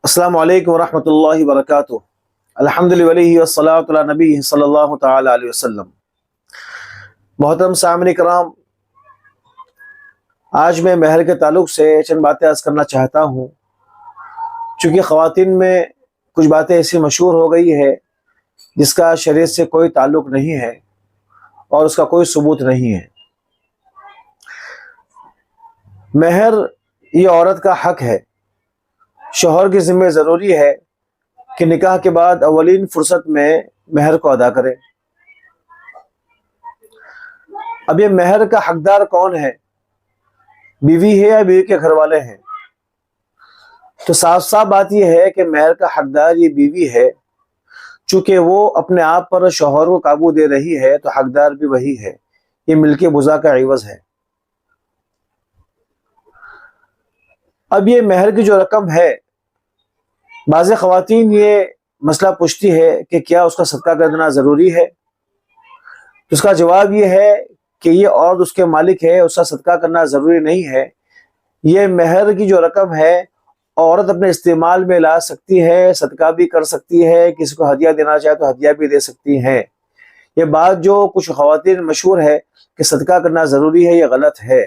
السلام علیکم ورحمۃ اللہ وبرکاتہ۔ الحمدللہ والصلاۃ علی نبی صلی اللہ تعالی علیہ وسلم۔ محترم سامعین کرام، آج میں مہر کے تعلق سے چند باتیں عرض کرنا چاہتا ہوں، چونکہ خواتین میں کچھ باتیں ایسی مشہور ہو گئی ہے جس کا شریعت سے کوئی تعلق نہیں ہے اور اس کا کوئی ثبوت نہیں ہے۔ مہر یہ عورت کا حق ہے، شوہر کی ذمہ ضروری ہے کہ نکاح کے بعد اولین فرصت میں مہر کو ادا کرے۔ اب یہ مہر کا حقدار کون ہے؟ بیوی ہے یا بیوی کے گھر والے ہیں؟ تو صاف صاف بات یہ ہے کہ مہر کا حقدار یہ بیوی ہے، چونکہ وہ اپنے آپ پر شوہر کو قابو دے رہی ہے تو حقدار بھی وہی ہے۔ یہ ملک بزا کا عوض ہے۔ اب یہ مہر کی جو رقم ہے، بعض خواتین یہ مسئلہ پوچھتی ہے کہ کیا اس کا صدقہ کر دینا ضروری ہے؟ اس کا جواب یہ ہے کہ یہ عورت اس کے مالک ہے، اس کا صدقہ کرنا ضروری نہیں ہے۔ یہ مہر کی جو رقم ہے عورت اپنے استعمال میں لا سکتی ہے، صدقہ بھی کر سکتی ہے، کسی کو ہدیہ دینا چاہے تو ہدیہ بھی دے سکتی ہے۔ یہ بات جو کچھ خواتین مشہور ہے کہ صدقہ کرنا ضروری ہے، یہ غلط ہے۔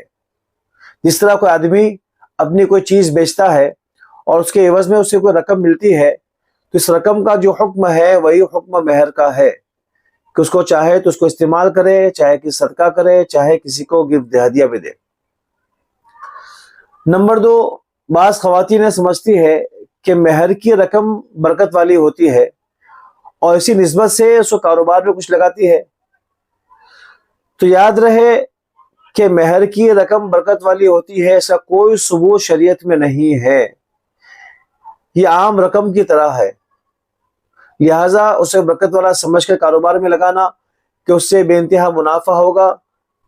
جس طرح کوئی آدمی اپنی کوئی چیز بیچتا ہے اور اس کے عوض میں اسے کوئی رقم ملتی ہے تو اس رقم کا جو حکم ہے وہی حکم مہر کا ہے کہ اس کو چاہے تو اس کو استعمال کرے، چاہے کہ صدقہ کرے، چاہے کسی کو گفٹ دے، ہدیہ بھی دے۔ نمبر 2، بعض خواتین سمجھتی ہے کہ مہر کی رقم برکت والی ہوتی ہے اور اسی نسبت سے اس کو کاروبار میں کچھ لگاتی ہے۔ تو یاد رہے کہ مہر کی رقم برکت والی ہوتی ہے، ایسا کوئی ثبوت شریعت میں نہیں ہے۔ یہ عام رقم کی طرح ہے، لہٰذا اسے برکت والا سمجھ کر کاروبار میں لگانا کہ اس سے بے انتہا منافع ہوگا،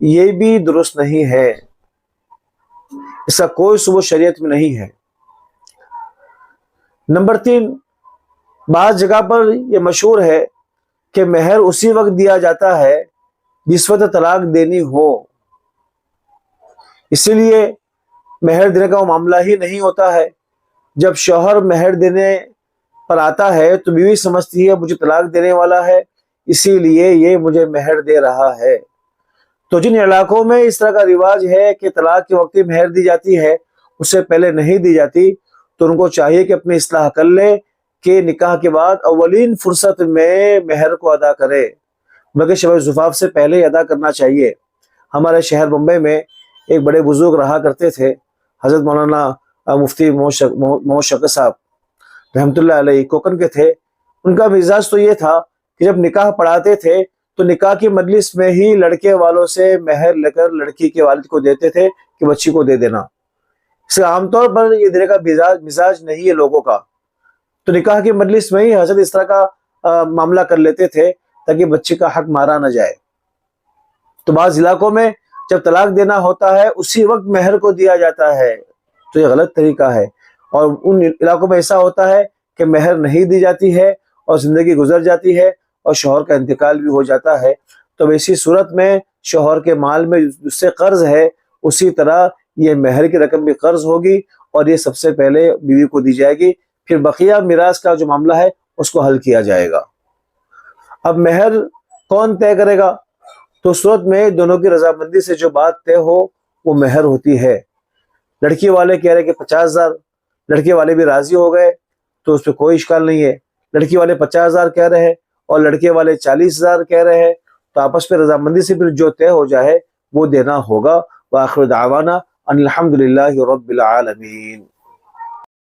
یہ بھی درست نہیں ہے۔ اس کا کوئی ثبوت شریعت میں نہیں ہے۔ نمبر 3، بعض جگہ پر یہ مشہور ہے کہ مہر اسی وقت دیا جاتا ہے جس وقت طلاق دینی ہو، اسی لیے مہر دینے کا وہ معاملہ ہی نہیں ہوتا ہے۔ جب شوہر مہر دینے پر آتا ہے تو بیوی سمجھتی ہے مجھے طلاق دینے والا ہے، اسی لیے یہ مجھے مہر دے رہا ہے۔ تو جن علاقوں میں اس طرح کا رواج ہے کہ طلاق کے وقت مہر دی جاتی ہے، اس سے پہلے نہیں دی جاتی، تو ان کو چاہیے کہ اپنی اصلاح کر لے کہ نکاح کے بعد اولین فرصت میں مہر کو ادا کرے، بلکہ شب زفاف سے پہلے ہی ادا کرنا چاہیے۔ ہمارے شہر بمبئی میں ایک بڑے بزرگ رہا کرتے تھے، حضرت مولانا مفتی محمد شفیع صاحب رحمۃ اللہ علیہ، کوکن کے تھے۔ ان کا مزاج تو یہ تھا کہ جب نکاح پڑھاتے تھے تو نکاح کی مجلس میں ہی لڑکے والوں سے مہر لے کر لڑکی کے والد کو دیتے تھے کہ بچی کو دے دینا۔ اس کا عام طور پر یہ دینے کا مزاج نہیں ہے لوگوں کا، تو نکاح کی مجلس میں ہی حضرت اس طرح کا معاملہ کر لیتے تھے تاکہ بچی کا حق مارا نہ جائے۔ تو بعض علاقوں میں جب طلاق دینا ہوتا ہے اسی وقت مہر کو دیا جاتا ہے، تو یہ غلط طریقہ ہے۔ اور ان علاقوں میں ایسا ہوتا ہے کہ مہر نہیں دی جاتی ہے اور زندگی گزر جاتی ہے اور شوہر کا انتقال بھی ہو جاتا ہے۔ تو ایسی صورت میں شوہر کے مال میں جس سے قرض ہے، اسی طرح یہ مہر کی رقم بھی قرض ہوگی اور یہ سب سے پہلے بیوی کو دی جائے گی، پھر بقیہ میراث کا جو معاملہ ہے اس کو حل کیا جائے گا۔ اب مہر کون طے کرے گا؟ تو صورت میں دونوں کی رضامندی سے جو بات طے ہو وہ مہر ہوتی ہے۔ لڑکی والے کہہ رہے کہ 50,000، لڑکے والے بھی راضی ہو گئے تو اس پہ کوئی اشکال نہیں ہے۔ لڑکی والے 50,000 کہہ رہے ہیں اور لڑکے والے 40,000 کہہ رہے ہیں، تو آپس میں رضامندی سے پھر جو طے ہو جائے وہ دینا ہوگا۔ وآخر دعوانا ان الحمدللہ رب العالمین۔